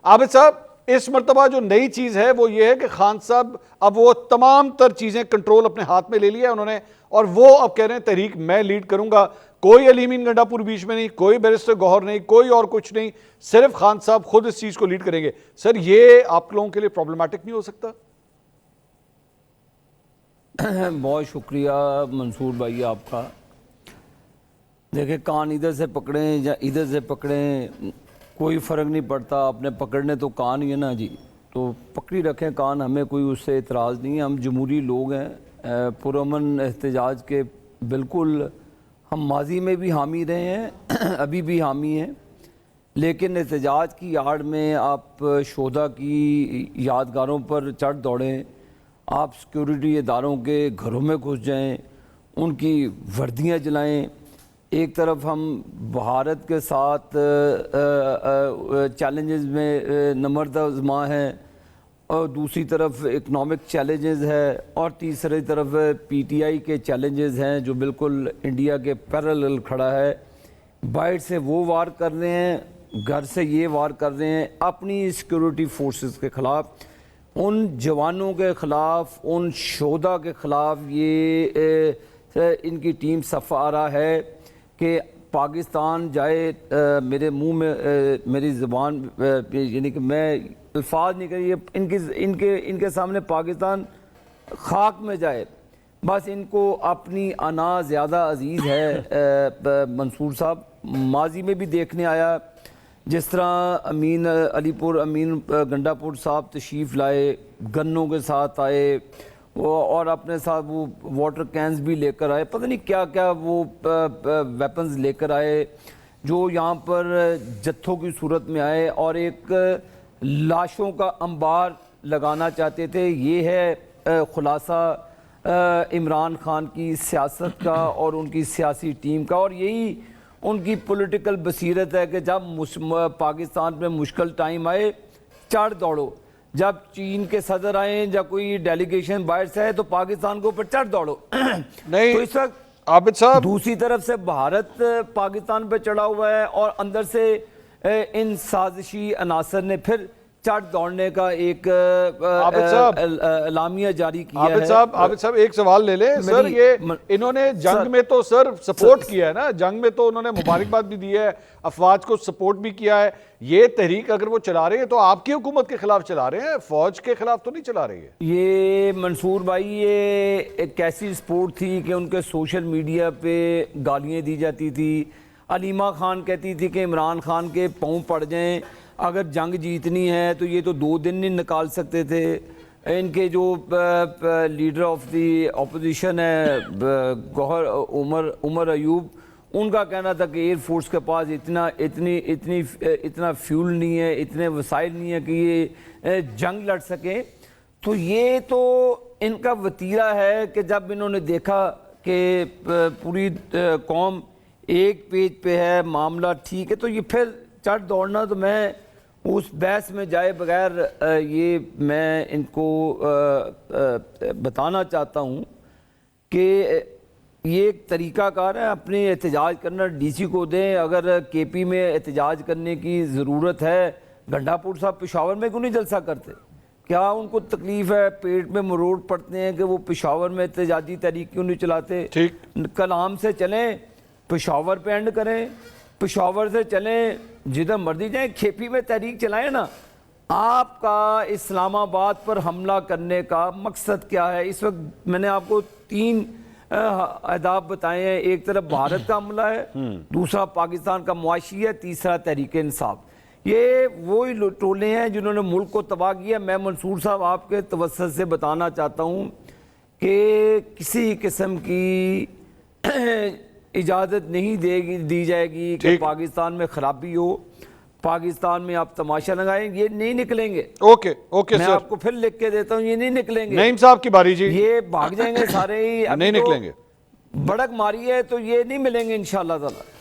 عابد صاحب اس مرتبہ جو نئی چیز ہے وہ یہ ہے کہ خان صاحب اب وہ تمام تر چیزیں کنٹرول اپنے ہاتھ میں لے لیا انہوں نے، اور وہ اب کہہ رہے ہیں تحریک میں لیڈ کروں گا، کوئی علی امین گنڈا پور بیچ میں نہیں، کوئی بیرسٹر گوہر نہیں، کوئی اور کچھ نہیں، صرف خان صاحب خود اس چیز کو لیڈ کریں گے۔ سر یہ آپ لوگوں کے لیے پرابلمٹک نہیں ہو سکتا؟ بہت شکریہ منصور بھائی آپ کا۔ دیکھیں کان ادھر سے پکڑیں یا ادھر سے پکڑیں کوئی فرق نہیں پڑتا، آپ نے پکڑنے تو کان ہی ہے نا جی، تو پکڑی رکھیں کان، ہمیں کوئی اس سے اعتراض نہیں ہے، ہم جمہوری لوگ ہیں، پرامن احتجاج کے بالکل ہم ماضی میں بھی حامی رہے ہیں، ابھی بھی حامی ہیں، لیکن احتجاج کی آڑ میں آپ شہداء کی یادگاروں پر چڑھ دوڑیں، آپ سیکیورٹی اداروں کے گھروں میں گھس جائیں، ان کی وردیاں جلائیں، ایک طرف ہم بھارت کے ساتھ چیلنجز میں نمرد آزما ہیں، اور دوسری طرف اکنامک چیلنجز ہے، اور تیسری طرف پی ٹی آئی کے چیلنجز ہیں جو بالکل انڈیا کے پیرالل کھڑا ہے، باہر سے وہ وار کر رہے ہیں، گھر سے یہ وار کر رہے ہیں اپنی سیکیورٹی فورسز کے خلاف، ان جوانوں کے خلاف، ان شہداء کے خلاف یہ ان کی ٹیم صف آ رہا ہے کہ پاکستان جائے، میرے منہ میں میری زبان یعنی کہ میں الفاظ نہیں کری، ان کے سامنے پاکستان خاک میں جائے، بس ان کو اپنی انا زیادہ عزیز ہے۔ منصور صاحب ماضی میں بھی دیکھنے آیا جس طرح امین علی پور امین گنڈا پور صاحب تشریف لائے، گنوں کے ساتھ آئے، اور اپنے ساتھ وہ واٹر کینز بھی لے کر آئے، پتہ نہیں کیا کیا وہ ویپنز لے کر آئے، جو یہاں پر جتھوں کی صورت میں آئے اور ایک لاشوں کا انبار لگانا چاہتے تھے۔ یہ ہے خلاصہ عمران خان کی سیاست کا اور ان کی سیاسی ٹیم کا، اور یہی ان کی پولیٹیکل بصیرت ہے کہ جب پاکستان میں مشکل ٹائم آئے چڑھ دوڑو، جب چین کے صدر آئیں یا کوئی ڈیلیگیشن باہر سے آئے تو پاکستان کو اوپر چڑھ دوڑو۔ نہیں تو اس وقت عابد صاحب دوسری طرف سے بھارت پاکستان پہ چڑھا ہوا ہے، اور اندر سے ان سازشی عناصر نے پھر چڑھ دوڑنے کا ایک اعلامیہ جاری کیا ہے۔ عابد صاحب ایک سوال لے لیں سر، یہ انہوں نے جنگ میں تو سر سپورٹ کیا ہے نا، جنگ میں تو انہوں نے مبارکباد بھی دی ہے، افواج کو سپورٹ بھی کیا ہے، یہ تحریک اگر وہ چلا رہے ہیں تو آپ کی حکومت کے خلاف چلا رہے ہیں، فوج کے خلاف تو نہیں چلا رہے ہیں۔ یہ منصور بھائی یہ ایک ایسی سپورٹ تھی کہ ان کے سوشل میڈیا پہ گالیاں دی جاتی تھی، علیمہ خان کہتی تھی کہ عمران خان کے پاؤں پڑ جائیں، اگر جنگ جیتنی ہے تو یہ تو 2 دن نہیں نکال سکتے تھے۔ ان کے جو لیڈر آف دی اپوزیشن ہے گوہر عمر ایوب، ان کا کہنا تھا کہ ایئر فورس کے پاس اتنا فیول نہیں ہے، اتنے وسائل نہیں ہے کہ یہ جنگ لڑ سکیں۔ تو یہ تو ان کا وتیرہ ہے کہ جب انہوں نے دیکھا کہ پوری قوم ایک پیج پہ ہے، معاملہ ٹھیک ہے، تو یہ پھر چڑھ دوڑنا، تو میں اس بحث میں جائے بغیر یہ میں ان کو بتانا چاہتا ہوں کہ یہ ایک طریقہ کار ہے اپنے احتجاج کرنا، ڈی سی کو دیں، اگر کے پی میں احتجاج کرنے کی ضرورت ہے، گنڈا پور صاحب پشاور میں کیوں نہیں جلسہ کرتے؟ کیا ان کو تکلیف ہے، پیٹ میں مروڑ پڑتے ہیں کہ وہ پشاور میں احتجاجی تحریک کیوں نہیں چلاتے؟ کلام سے چلیں، پشاور پہ اینڈ کریں، پشاور سے چلیں جدھر مرضی جائیں، کھیپی میں تحریک چلائیں نا۔ آپ کا اسلام آباد پر حملہ کرنے کا مقصد کیا ہے؟ اس وقت میں نے آپ کو 3 اہداف بتائے ہیں، ایک طرف بھارت کا حملہ ہے، دوسرا پاکستان کا معاشی ہے، تیسرا تحریک انصاف۔ یہ وہی ٹولے ہیں جنہوں نے ملک کو تباہ کیا۔ میں منصور صاحب آپ کے توسط سے بتانا چاہتا ہوں کہ کسی قسم کی اجازت نہیں دی جائے گی کہ پاکستان میں خرابی ہو، پاکستان میں آپ تماشا لگائیں، یہ نہیں نکلیں گے۔ اوکے میں آپ کو پھر لکھ کے دیتا ہوں، یہ نہیں نکلیں گے۔ نعیم صاحب کی باری جی، یہ بھاگ جائیں گے سارے ہی، نہیں نکلیں گے، بڑک ماری ہے تو یہ نہیں ملیں گے انشاءاللہ تعالی۔